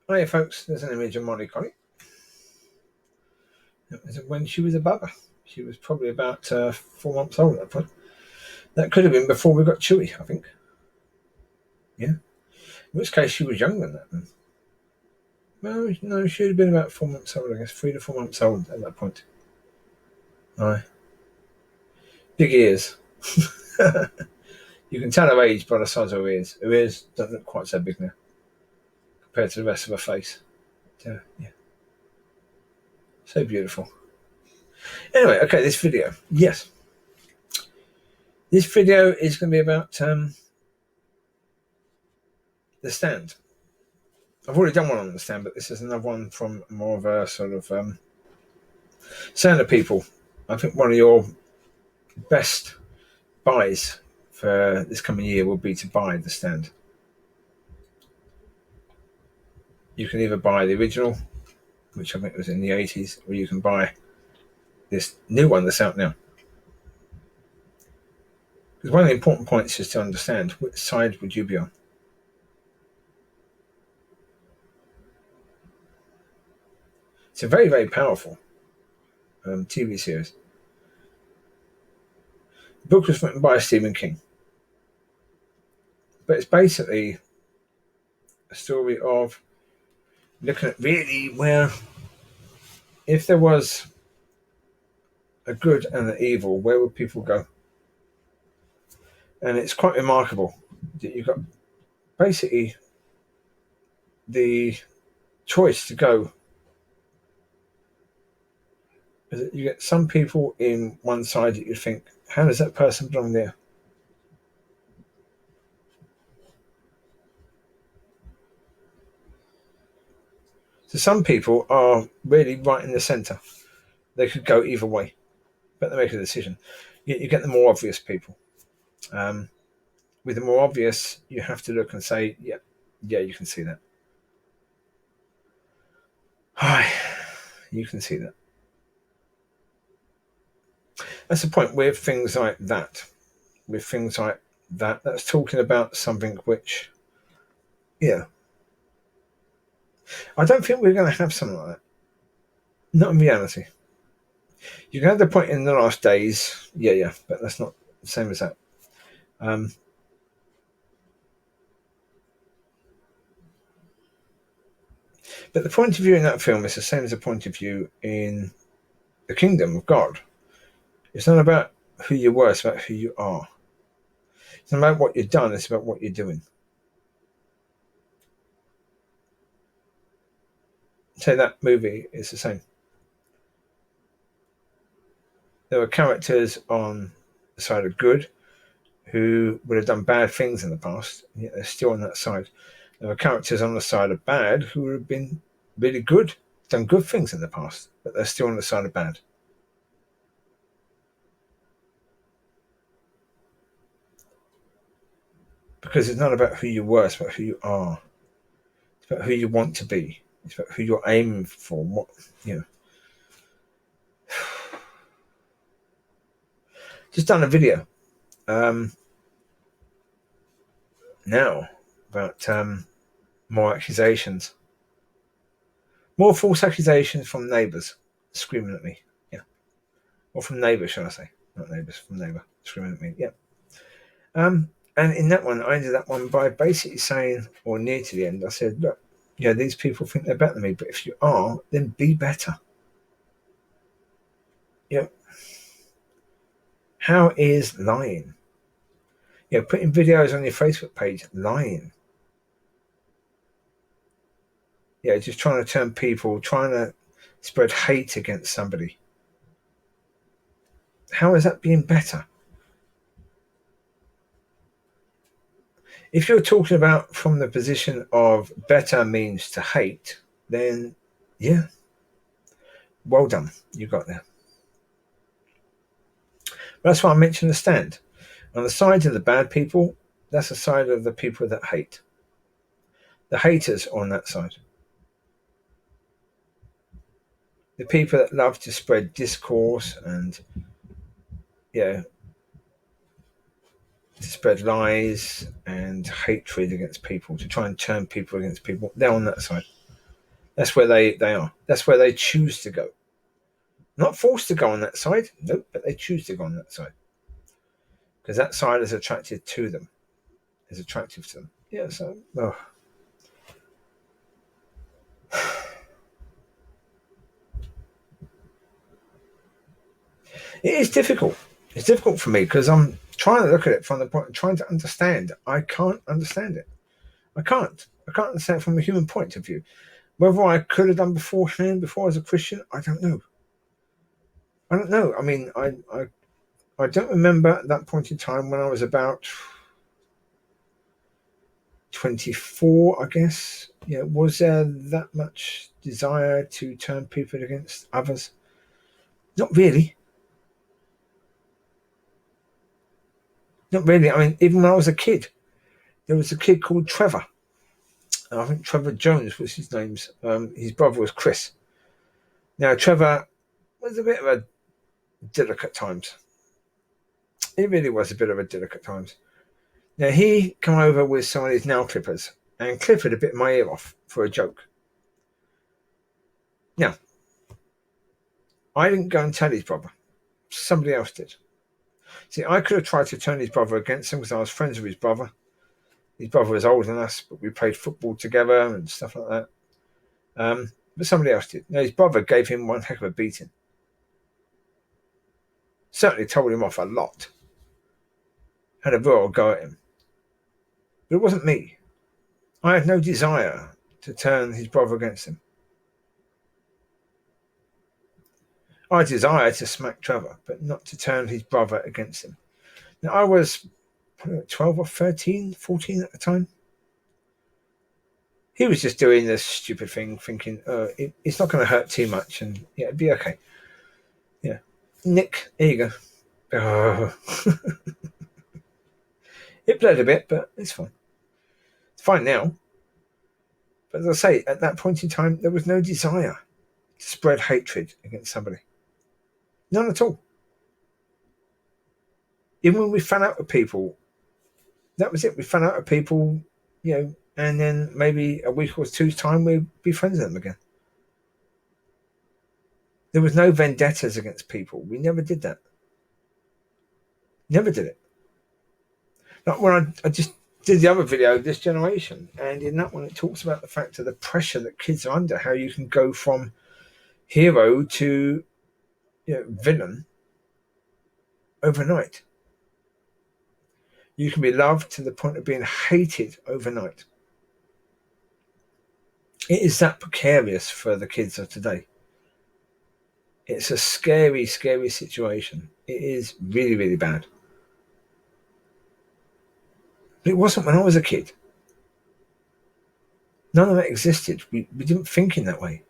Hiya folks, there's an image of Mollie Collie. That was when she was a bubba. She was probably about 4 months old at that point. That could have been before we got Chewie, I think. Yeah. In which case she was younger than that then. Well, no, she would have been about 4 months old, I guess. 3 to 4 months old at that point. Aye. Big ears. You can tell her age by the size of her ears. Her ears don't look quite so big now compared to the rest of her face. So, yeah. So beautiful. Anyway, okay, this video. Yes. This video is going to be about the stand. I've already done one on the stand, but this is another one from more of a sort of Sound of People. I think one of your best buys for this coming year will be to buy the stand. You can either buy the original, which I think was in the 80s, or you can buy this new one that's out now. Because one of the important points is to understand which side would you be on. It's a very, very powerful TV series. The book was written by Stephen King. But it's basically a story of looking at really where, if there was a good and an evil, where would people go? And it's quite remarkable that you've got basically the choice to go. You get some people in one side that you think, how does that person belong there? So some people are really right in the centre. They could go either way, but they make a decision. You get the more obvious people. With the more obvious, you have to look and say, yeah, you can see that. Hi, you can see that. That's the point with things like that. With things like that, that's talking about something which, yeah. I don't think we're going to have something like that. Not in reality. You can have the point in the last days, yeah, but that's not the same as that. But the point of view in that film is the same as the point of view in the kingdom of God. It's not about who you were, it's about who you are. It's not about what you've done, it's about what you're doing. So that movie is the same. There were characters on the side of good who would have done bad things in the past, and yet they're still on that side. There were characters on the side of bad who would have been really good, done good things in the past, but they're still on the side of bad. Because it's not about who you were, it's about who you are. It's about who you want to be. It's about who you're aiming for. What, you know. Just done a video now about more accusations. More false accusations from neighbours screaming at me. Yeah. Or from neighbours, shall I say. Not neighbours, from neighbour screaming at me. Yeah. And in that one, I ended that one by basically saying, or near to the end, I said, look, these people think they're better than me, but if you are, then be better. How is lying? Putting videos on your Facebook page, lying. Just trying to turn people, trying to spread hate against somebody. How is that being better? If you're talking about from the position of better means to hate, then yeah, well done, you got there. But that's why I mentioned the stand. On the side of the bad people, that's the side of the people that hate. The haters are on that side. The people that love to spread discourse and to spread lies and hatred against people, to try and turn people against people, they're on that side. That's where they are. That's where they choose to go. Not forced to go on that side, nope, but they choose to go on that side. Because that side is attracted to them. Is attractive to them. Yeah, so it is difficult. It's difficult for me because I'm trying to look at it from the point, trying to understand. I can't understand it. I can't. I can't understand it from a human point of view. Whether I could have done beforehand, before as a Christian, I don't know. I don't know. I mean, I don't remember at that point in time when I was about 24, I guess. Yeah, was there that much desire to turn people against others? Not really. Not really. I mean, even when I was a kid, there was a kid called Trevor. I think Trevor Jones was his name. His brother was Chris. Now, Trevor was a bit of a dick at times. He really was a bit of a dick at times. Now, he come over with some of his nail clippers and clipped a bit of my ear off for a joke. Now, I didn't go and tell his brother. Somebody else did. See, I could have tried to turn his brother against him because I was friends with his brother. His brother was older than us, but we played football together and stuff like that. But somebody else did. Now, his brother gave him one heck of a beating. Certainly told him off a lot. Had a real go at him. But it wasn't me. I had no desire to turn his brother against him. I desired to smack Trevor, but not to turn his brother against him. Now, I was 12 or 13, 14 at the time. He was just doing this stupid thing, thinking, it's not going to hurt too much, and yeah, it'd be okay. Yeah. Nick, here you go. Oh. It bled a bit, but it's fine. It's fine now. But as I say, at that point in time, there was no desire to spread hatred against somebody. None at all. Even when we found out with people, that was it. We found out with people, and then maybe a week or two's time, we'd be friends with them again. There was no vendettas against people. We never did that. Never did it. Like when I just did the other video, This Generation, and in that one it talks about the fact of the pressure that kids are under, how you can go from hero to villain overnight. You can be loved to the point of being hated overnight. It is that precarious for the kids of today. It's a scary, scary situation. It is really, really bad. But it wasn't when I was a kid. None of that existed. We didn't think in that way.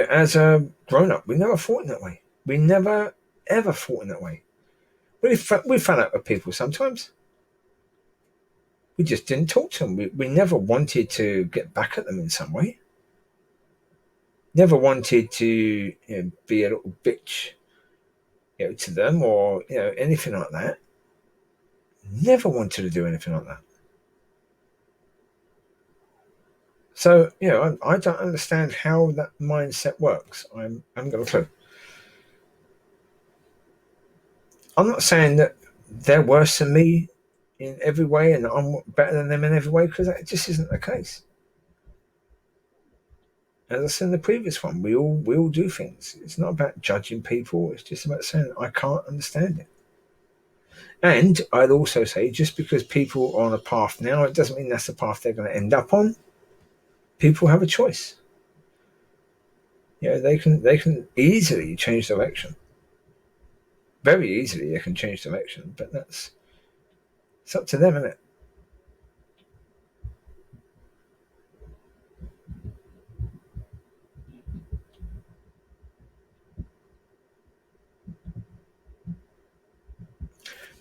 As a grown-up, we never thought in that way. We never, ever thought in that way. We found out with people sometimes. We just didn't talk to them. We never wanted to get back at them in some way. Never wanted to be a little bitch to them or anything like that. Never wanted to do anything like that. So, I don't understand how that mindset works. I haven't got a clue. I'm not saying that they're worse than me in every way and I'm better than them in every way, because that just isn't the case. As I said in the previous one, we all do things. It's not about judging people. It's just about saying, I can't understand it. And I'd also say, just because people are on a path now, it doesn't mean that's the path they're going to end up on. People have a choice. They can easily change direction. Very easily they can change direction, but it's up to them, isn't it?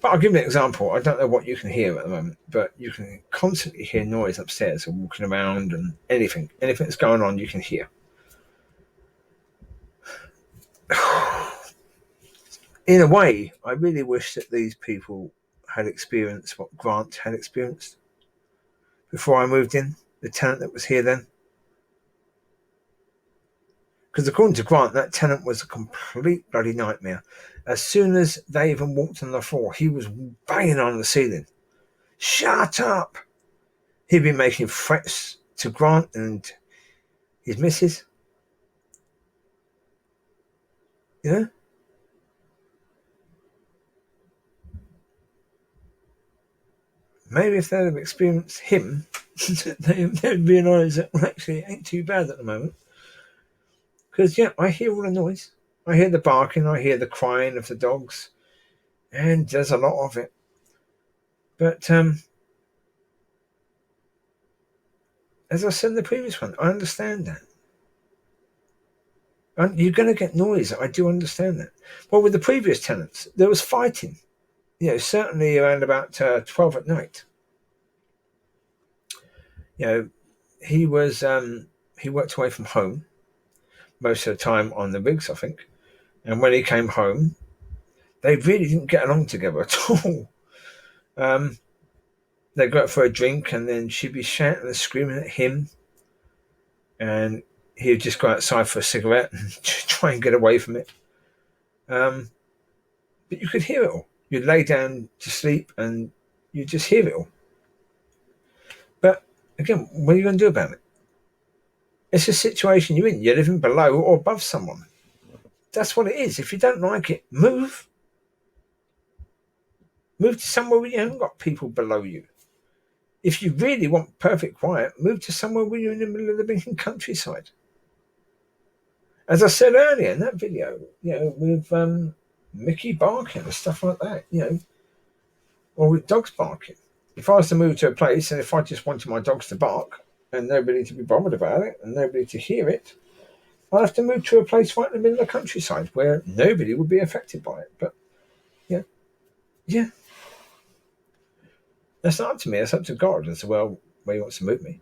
But I'll give you an example. I don't know what you can hear at the moment, but you can constantly hear noise upstairs and walking around, and anything that's going on, you can hear. In a way, I really wish that these people had experienced what Grant had experienced before I moved in, the tenant that was here then. Because according to Grant, that tenant was a complete bloody nightmare. As soon as they even walked on the floor, he was banging on the ceiling. Shut up! He'd been making threats to Grant and his missus. You know? Maybe if they'd have experienced him, they'd realise that actually it ain't too bad at the moment. Because, yeah, I hear all the noise. I hear the barking, I hear the crying of the dogs, and there's a lot of it. But, as I said in the previous one, I understand that. And you're going to get noise. I do understand that. Well, with the previous tenants, there was fighting. You know, certainly around about 12 at night. You know, he was he worked away from home most of the time on the rigs, I think. And when he came home, they really didn't get along together at all. They'd go out for a drink, and then she'd be shouting and screaming at him, and he'd just go outside for a cigarette and try and get away from it. But you could hear it all. You'd lay down to sleep, and you just hear it all. But again, what are you going to do about it? It's a situation you're in. You're living below or above someone. That's what it is. If you don't like it, move. Move to somewhere where you haven't got people below you. If you really want perfect quiet, move to somewhere where you're in the middle of the blinking countryside. As I said earlier in that video, you know, with Micky barking and stuff like that, you know, or with dogs barking. If I was to move to a place and if I just wanted my dogs to bark and nobody to be bothered about it and nobody to hear it, I'd have to move to a place right in the middle of the countryside where nobody would be affected by it. But yeah. That's not up to me. It's up to God as well where he wants to move me.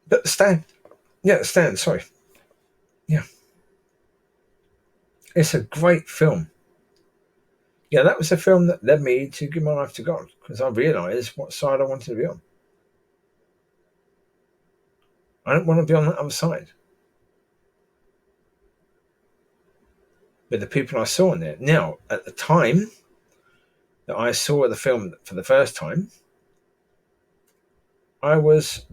But Stan. Yeah, Stan, sorry. Yeah. It's a great film. Yeah, that was a film that led me to give my life to God because I realised what side I wanted to be on. I don't want to be on that other side. With the people I saw in there. Now, at the time that I saw the film for the first time, I was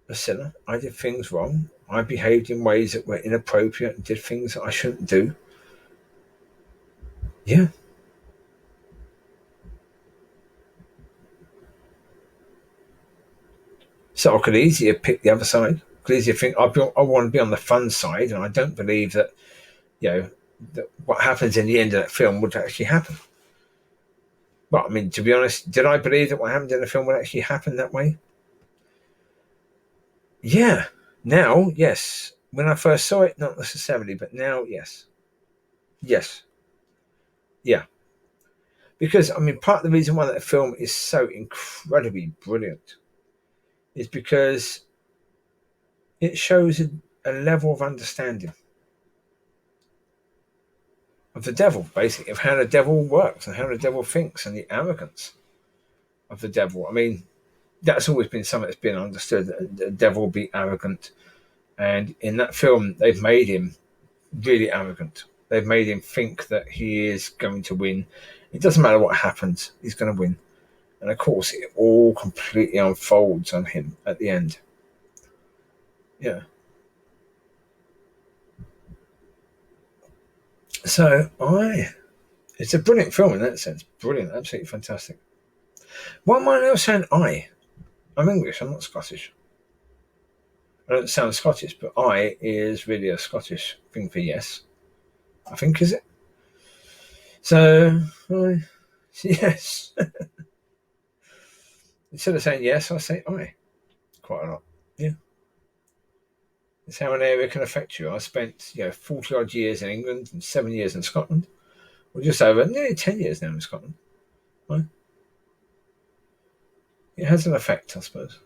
a sinner. I did things wrong. I behaved in ways that were inappropriate and did things that I shouldn't do. Yeah. So I could easier pick the other side. I could easier think I want to be on the fun side, and I don't believe that, you know, that what happens in the end of that film would actually happen. Well, I mean, to be honest, did I believe that what happened in the film would actually happen that way? Yeah. Now, yes. When I first saw it, not necessarily, but now, yes. Yes. Yeah. Because, I mean, part of the reason why that film is so incredibly brilliant is because it shows a level of understanding of the devil, basically, of how the devil works and how the devil thinks and the arrogance of the devil. I mean, that's always been something that's been understood, that the devil will be arrogant. And in that film, they've made him really arrogant. They've made him think that he is going to win. It doesn't matter what happens, he's going to win. And of course, it all completely unfolds on him at the end. Yeah. So it's a brilliant film in that sense. Brilliant, absolutely fantastic. Why am I now saying I? I'm English, I'm not Scottish. I don't sound Scottish, but I is really a Scottish thing for yes. I think, is it? So, yes. Instead of saying yes, I say I quite a lot. Yeah. It's how an area can affect you. I spent 40 odd years in England and 7 years in Scotland. Well, just over nearly 10 years now in Scotland. Right? It has an effect, I suppose.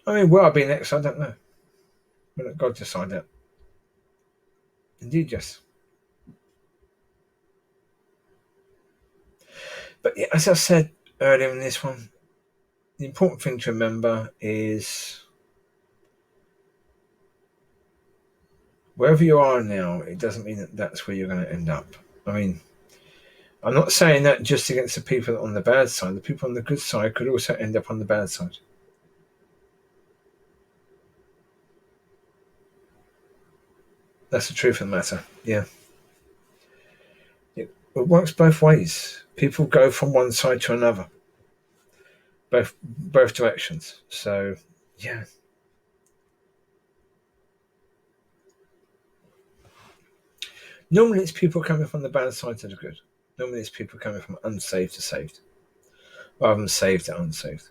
I mean, where I'll be next, I don't know. We'll let God decide that. Indeed, yes. But yeah, as I said earlier in this one, the important thing to remember is wherever you are now, it doesn't mean that that's where you're going to end up. I mean, I'm not saying that just against the people on the bad side. The people on the good side could also end up on the bad side. That's the truth of the matter. Yeah. It works both ways. People go from one side to another. Both directions. So, yeah. Normally it's people coming from the bad side to the good. Normally it's people coming from unsaved to saved, rather than saved to unsaved.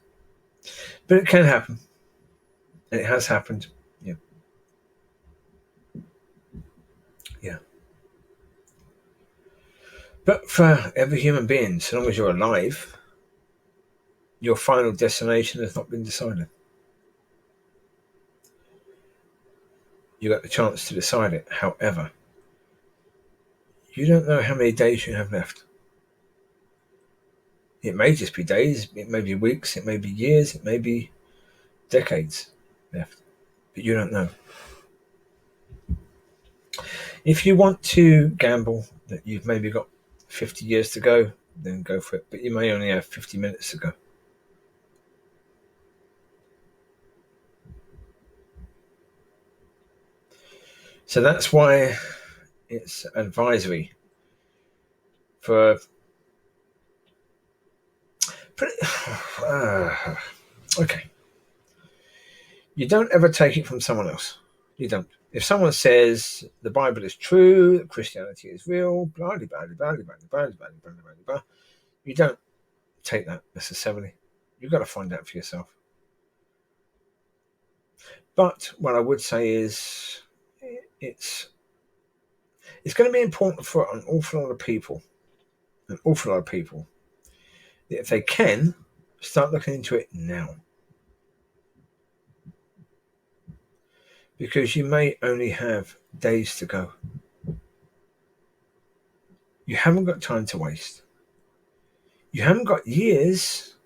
But it can happen. And it has happened. Yeah. Yeah. But for every human being, so long as you're alive, your final destination has not been decided. You got the chance to decide it. However, you don't know how many days you have left. It may just be days, it may be weeks, it may be years, it may be decades left. But you don't know. If you want to gamble that you've maybe got 50 years to go, then go for it. But you may only have 50 minutes to go. So that's why it's advisory for okay. You don't ever take it from someone else. You don't. If someone says the Bible is true, that Christianity is real, blah blah blah blah blah blah blah blah blah blah blah, you don't take that necessarily. You've got to find out for yourself. But what I would say is it's going to be important for an awful lot of people, that if they can, start looking into it now. Because you may only have days to go. You haven't got time to waste. You haven't got years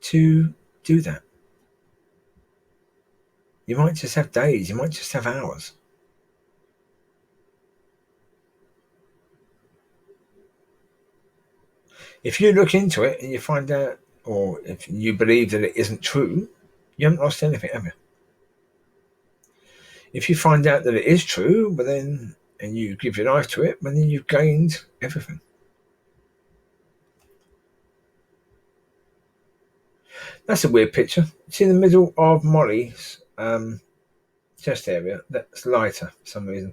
to do that. You might just have days, you might just have hours. If you look into it and you find out, or if you believe that it isn't true, you haven't lost anything, have you? If you find out that it is true, but then and you give your life to it, but then you've gained everything. That's a weird picture. It's in the middle of Mollie's chest area. That's lighter for some reason.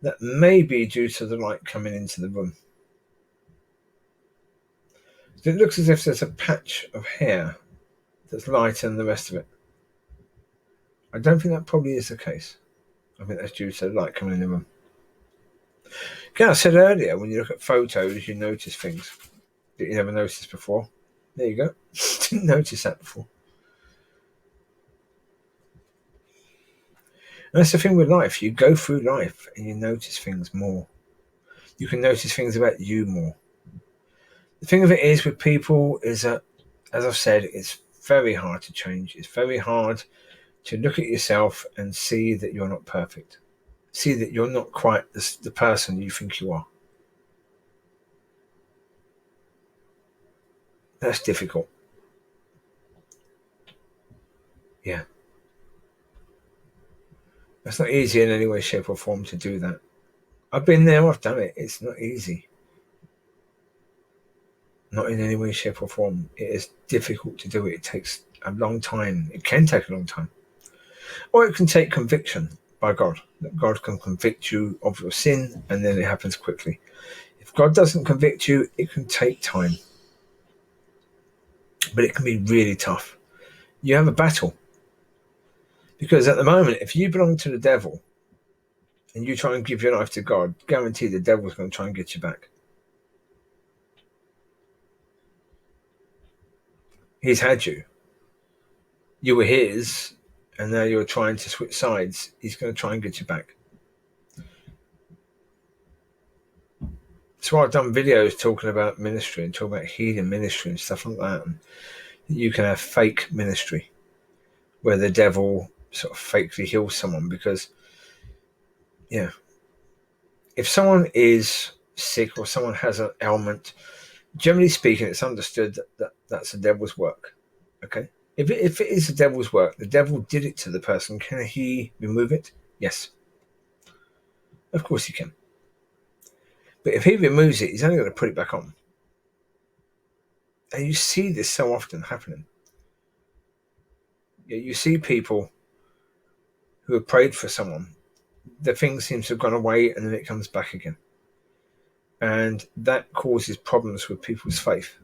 That may be due to the light coming into the room. So it looks as if there's a patch of hair that's lighter than the rest of it. I don't think that probably is the case. I think that's due to the light coming in the room. Again, I said earlier, when you look at photos, you notice things that you never noticed before. There you go. Didn't notice that before. And that's the thing with life. You go through life and you notice things more. You can notice things about you more. The thing of it is with people is that, as I've said, it's very hard to change. It's very hard to look at yourself and see that you're not perfect. See that you're not quite the person you think you are. That's difficult. Yeah. That's not easy in any way, shape or form to do that. I've been there, I've done it. It's not easy. Not in any way, shape or form. It is difficult to do it. It takes a long time. It can take a long time. Or it can take conviction by God. That God can convict you of your sin and then it happens quickly. If God doesn't convict you, it can take time. But it can be really tough. You have a battle. Because at the moment, if you belong to the devil and you try and give your life to God, guarantee the devil's going to try and get you back. He's had you. You were his, and now you're trying to switch sides. He's going to try and get you back. So I've done videos talking about ministry and talking about healing ministry and stuff like that. And you can have fake ministry where the devil sort of fakely heals someone because, yeah, if someone is sick or someone has an ailment, generally speaking, it's understood that that's the devil's work. Okay? If it is the devil's work, the devil did it to the person. Can he remove it? Yes. Of course he can. But if he removes it, he's only going to put it back on. And you see this so often happening. You see people who have prayed for someone, the thing seems to have gone away and then it comes back again. And that causes problems with people's faith.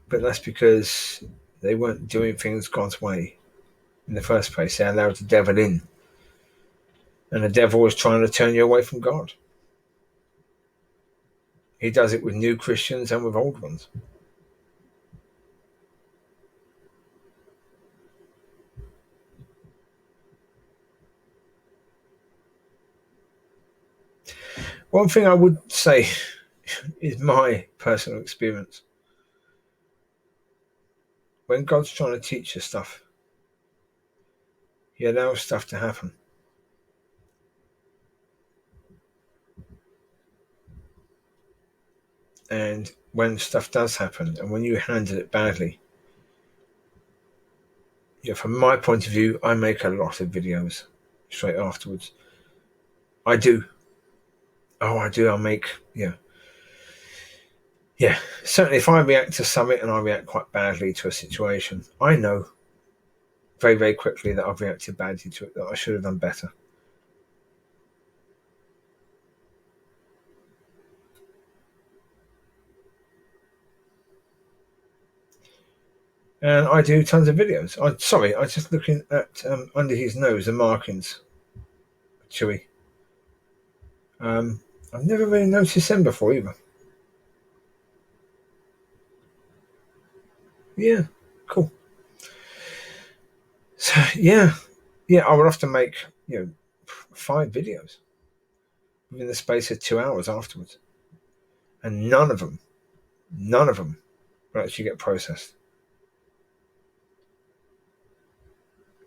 But that's because they weren't doing things God's way in the first place. They allowed the devil in. And the devil was trying to turn you away from God. He does it with new Christians and with old ones. One thing I would say is my personal experience. When God's trying to teach us stuff, he allows stuff to happen. And when stuff does happen, and when you handle it badly, from my point of view, I make a lot of videos straight afterwards. I do. Oh, I do. I'll make, certainly if I react to something and I react quite badly to a situation, I know very, very quickly that I've reacted badly to it, that I should have done better. And I do tons of videos. I was just looking at under his nose, the markings. Chewie. I've never really noticed them before either. Yeah, cool. So yeah, I would often make 5 videos within the space of 2 hours afterwards, and none of them will actually get processed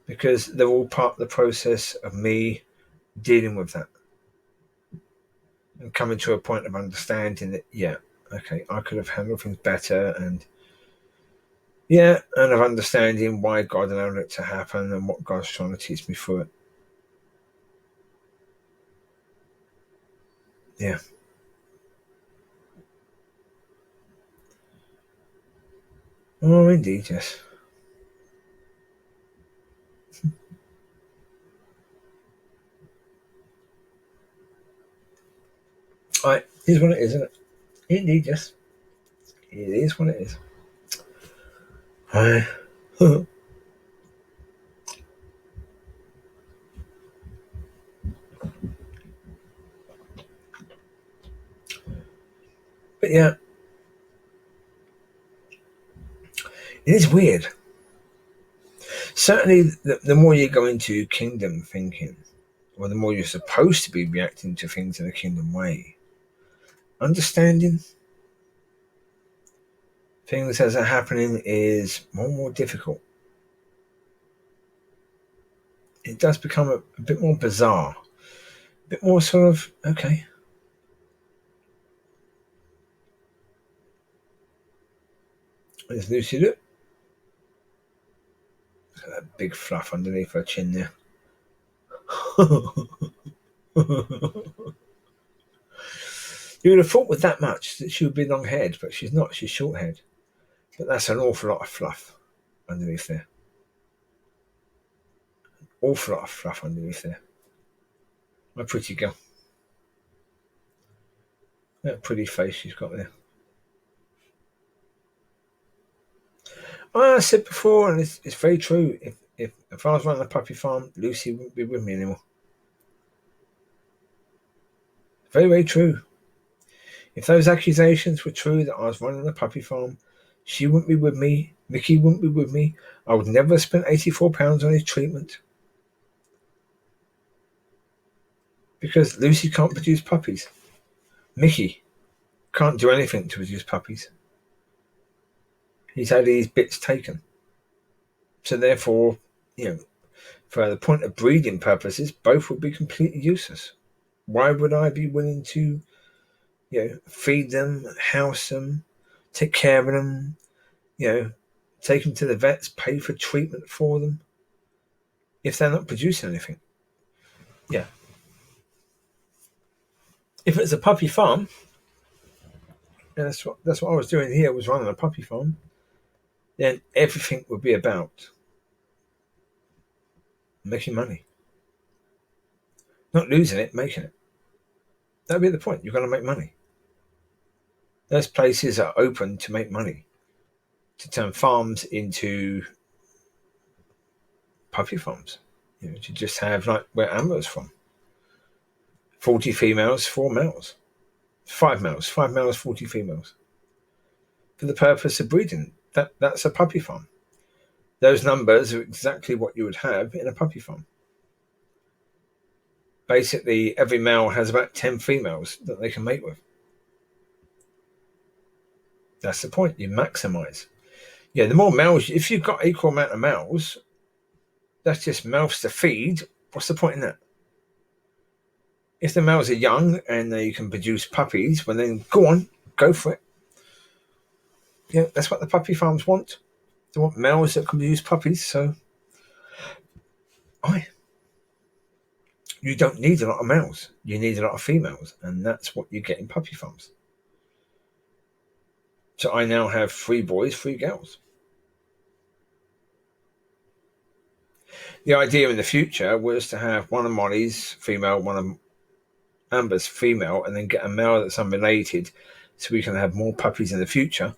because they're all part of the process of me dealing with that and coming to a point of understanding that I could have handled things better, and of understanding why God allowed it to happen and what God's trying to teach me through it. Yeah. Oh, indeed, yes. It is what it is, isn't it? Indeed, yes. It is what it is. But yeah, it is weird. Certainly, the more you go into kingdom thinking, or the more you're supposed to be reacting to things in a kingdom way, understanding things as they're happening is more and more difficult. It does become a bit more bizarre, a bit more sort of, okay. There's Lucy, look. Look at that big fluff underneath her chin there. You would have thought with that much that she would be long haired, but she's not. She's short haired. But that's an awful lot of fluff underneath there. Awful lot of fluff underneath there. My pretty girl. That pretty face she's got there. I said before, and it's very true. If I was running a puppy farm, Lucy wouldn't be with me anymore. Very, very true. If those accusations were true that I was running a puppy farm, she wouldn't be with me. Micky wouldn't be with me. I would never have spent £84 on his treatment. because Lucy can't produce puppies. Micky can't do anything to produce puppies. He's had his bits taken. So therefore, for the point of breeding purposes, both would be completely useless. Why would I be willing to, feed them, house them, take care of them, take them to the vets, pay for treatment for them, if they're not producing anything? Yeah. If it's a puppy farm, and that's what I was doing here, was running a puppy farm, then everything would be about making money. Not losing it, making it. That'd be the point. You've got to make money. Those places are open to make money, to turn farms into puppy farms. To just have, like where Amber's from, 40 females, 4 males. 5 males, 40 females. For the purpose of breeding. That's a puppy farm. Those numbers are exactly what you would have in a puppy farm. Basically, every male has about 10 females that they can mate with. That's the point. You maximize. The more males, if you've got equal amount of males, that's just mouths to feed. What's the point in that? If the males are young and they can produce puppies, well then go on, go for it. That's what the puppy farms want. They want males that can produce puppies, so you don't need a lot of males. You need a lot of females, and that's what you get in puppy farms. So I now have 3 boys, 3 girls. The idea in the future was to have one of Mollie's female, one of Amber's female, and then get a male that's unrelated, so we can have more puppies in the future,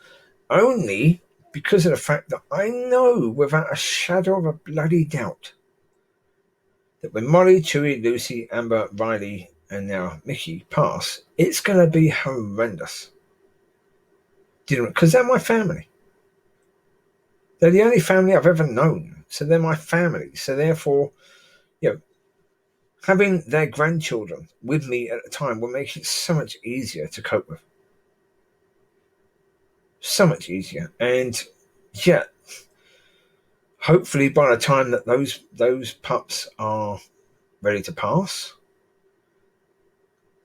only because of the fact that I know without a shadow of a bloody doubt that when Mollie, Chewie, Lucy, Amber, Riley, and now Micky pass, it's going to be horrendous. Because they're my family. They're the only family I've ever known, so they're my family. So therefore, having their grandchildren with me at the time will make it so much easier to cope with. So much easier. And hopefully by the time that those pups are ready to pass,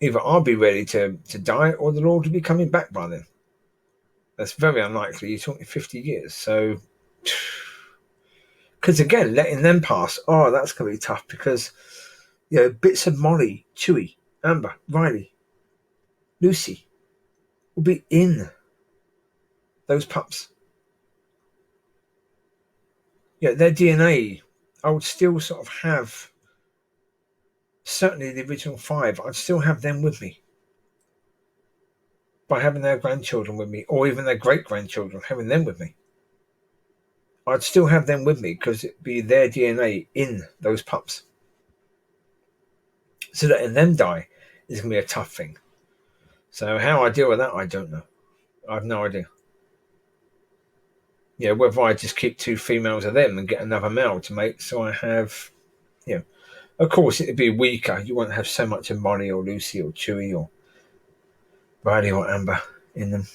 either I'll be ready to die or the Lord will be coming back by then. That's very unlikely. You're talking 50 years. So, because again, letting them pass, that's going to be tough because, bits of Mollie, Chewie, Amber, Riley, Lucy will be in those pups. Their DNA, I would still sort of have, certainly the original 5, I'd still have them with me. By having their grandchildren with me, or even their great-grandchildren, having them with me. I'd still have them with me because it'd be their DNA in those pups. So letting them die is going to be a tough thing. So how I deal with that, I don't know. I have no idea. Whether I just keep 2 females of them and get another male to mate, so I have, of course it'd be weaker. You won't have so much of Mollie or Lucy or Chewie or Riley or Amber in them.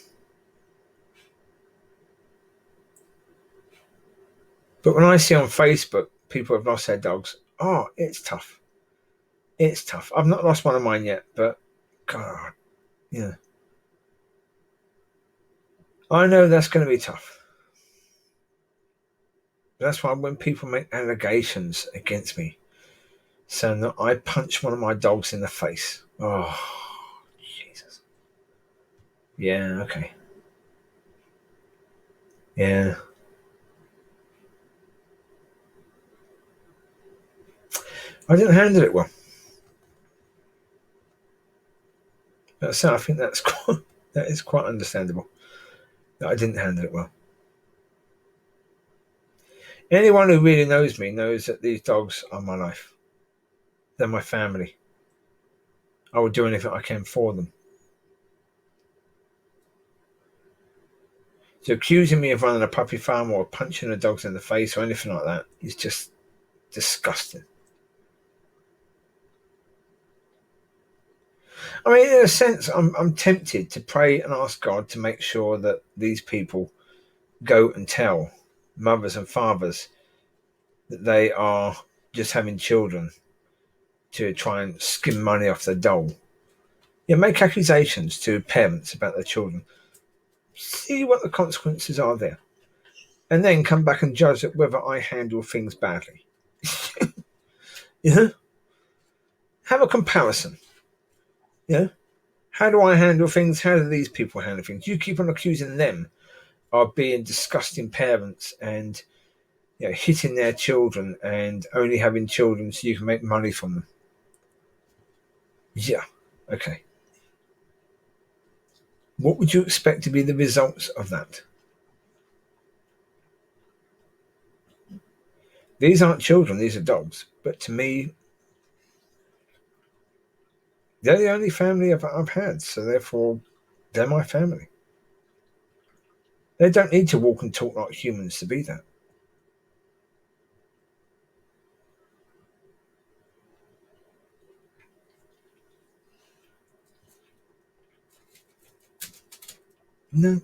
But when I see on Facebook people have lost their dogs, it's tough. It's tough. I've not lost one of mine yet, but God, I know that's going to be tough. That's why when people make allegations against me, saying that I punched one of my dogs in the face. Oh, Jesus. Yeah, okay. Yeah. I didn't handle it well. So I think that is quite understandable. That I didn't handle it well. Anyone who really knows me knows that these dogs are my life. They're my family. I will do anything I can for them. So accusing me of running a puppy farm or punching the dogs in the face or anything like that is just disgusting. I mean, in a sense, I'm tempted to pray and ask God to make sure that these people go and tell mothers and fathers that they are just having children to try and skim money off their dole. Yeah, make accusations to parents about their children. See what the consequences are there. And then come back and judge it whether I handle things badly. Yeah? Have a comparison. Yeah? How do I handle things? How do these people handle things? You keep on accusing them of being disgusting parents and hitting their children and only having children so you can make money from them. Yeah, okay. What would you expect to be the results of that? These aren't children, these are dogs. But to me, they're the only family I've had, so therefore, they're my family. They don't need to walk and talk like humans to be that. No.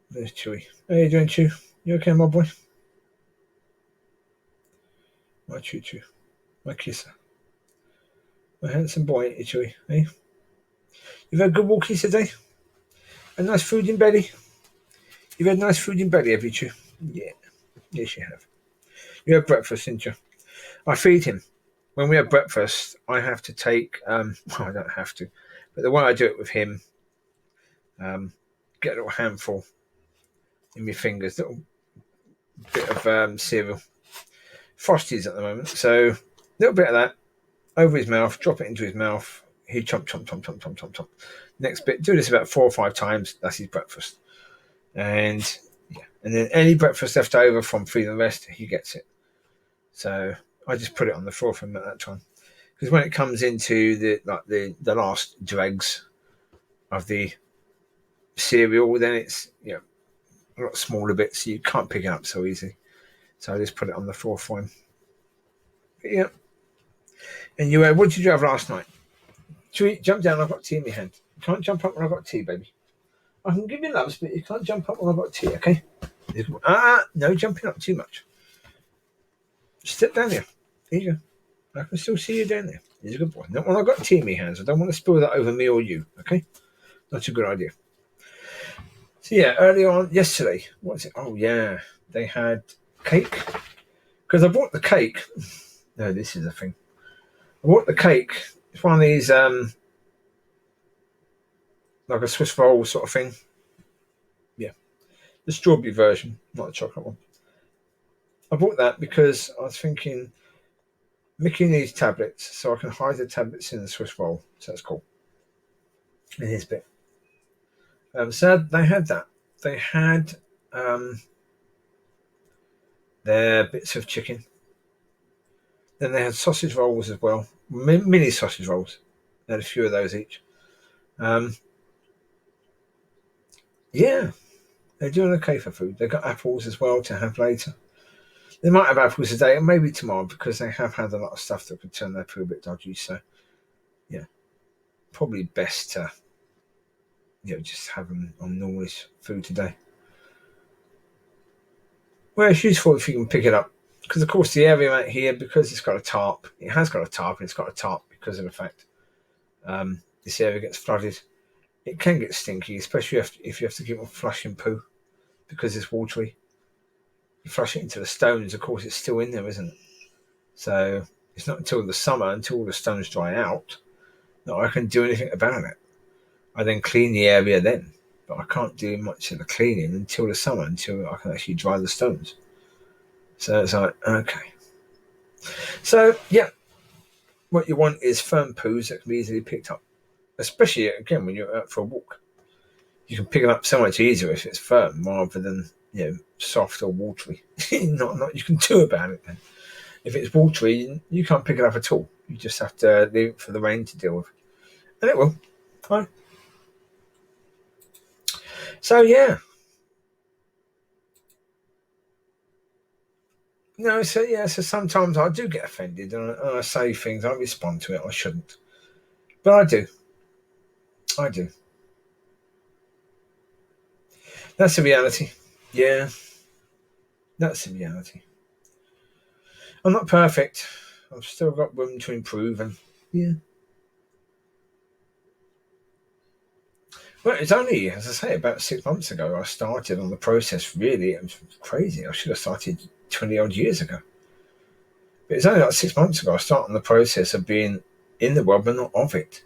There's Chewie. How you doing, Chew? You okay, my boy? My Choo-Choo. My kisser. My handsome boy, ain't you, Chewie? Hey? You've had good walkies today? And nice food in belly? You've had nice food in belly, have you, Chew? Yeah. Yes, you have. You had breakfast, didn't you? I feed him. When we have breakfast, I have to take, well, I don't have to, but the way I do it with him, get a little handful in my fingers, little bit of cereal. Frosties at the moment, so a little bit of that over his mouth, drop it into his mouth, he chomp, chomp, chomp, chomp, chomp, chomp, chomp. Next bit, do this about 4 or 5 times, that's his breakfast. And yeah, and then any breakfast left over from Feed and Rest, he gets it. So I just put it on the floor for him at that time. Because when it comes into the last dregs of the cereal, then it's a lot smaller bits, so you can't pick it up so easy. So I just put it on the floor for him. But yeah. And you, what did you have last night? Chewie, jump down. I've got tea in my hand. You can't jump up when I've got tea, baby. I can give you loves, but you can't jump up when I've got tea, okay? No jumping up too much. Step down there. There you go. I can still see you down there. He's a good boy. Not when I've got tea in my hands. I don't want to spill that over me or you, okay? That's a good idea. So yeah, early on yesterday, what's it? Oh yeah, they had cake. Because I bought the cake. No, this is the thing. I bought the cake. It's one of these like a Swiss roll sort of thing. Yeah, the strawberry version, not the chocolate one. I bought that because I was thinking Micky needs tablets, so I can hide the tablets in the Swiss roll. So that's cool. In his bit. So they had that. They had their bits of chicken. Then they had sausage rolls as well, mini sausage rolls. They had a few of those each. Yeah, they're doing okay for food. They've got apples as well to have later. They might have apples today and maybe tomorrow because they have had a lot of stuff that could turn their poo a bit dodgy. So, yeah, probably best to just have them on normalish food today. Well, it's useful if you can pick it up because, of course, the area out here, because it's got a tarp, it has got a tarp, and it's got a tarp because of the fact this area gets flooded. It can get stinky, especially if you have to keep on flushing poo because it's watery. You flush it into the stones, of course, it's still in there, isn't it? So it's not until the summer, until all the stones dry out, that I can do anything about it. I then clean the area then, but I can't do much of the cleaning until the summer, until I can actually dry the stones. So it's like, okay. So, yeah, what you want is firm poos that can be easily picked up, especially, again, when you're out for a walk. You can pick it up so much easier if it's firm rather than soft or watery. not you can do about it then. If it's watery, you can't pick it up at all. You just have to leave it for the rain to deal with, and it will. Fine. So yeah, No, so yeah, so sometimes I do get offended and I say things, I respond to it, I shouldn't. But I do. I do. That's the reality. Yeah, that's the reality. I'm not perfect. I've still got room to improve and yeah. Well, it's only, as I say, about 6 months ago I started on the process. Really, it was crazy. I should have started 20 odd years ago. But it's only like 6 months ago I started on the process of being in the world but not of it.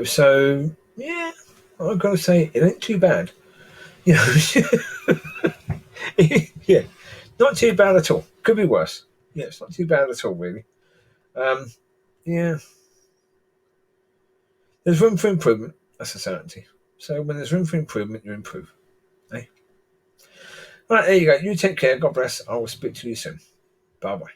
So yeah, I've got to say it ain't too bad. You know, yeah, not too bad at all. Could be worse. Yeah, it's not too bad at all, really. Um, yeah, there's room for improvement. That's a certainty. So when there's room for improvement, you improve. Eh? Right, there you go. You take care. God bless. I will speak to you soon. Bye bye.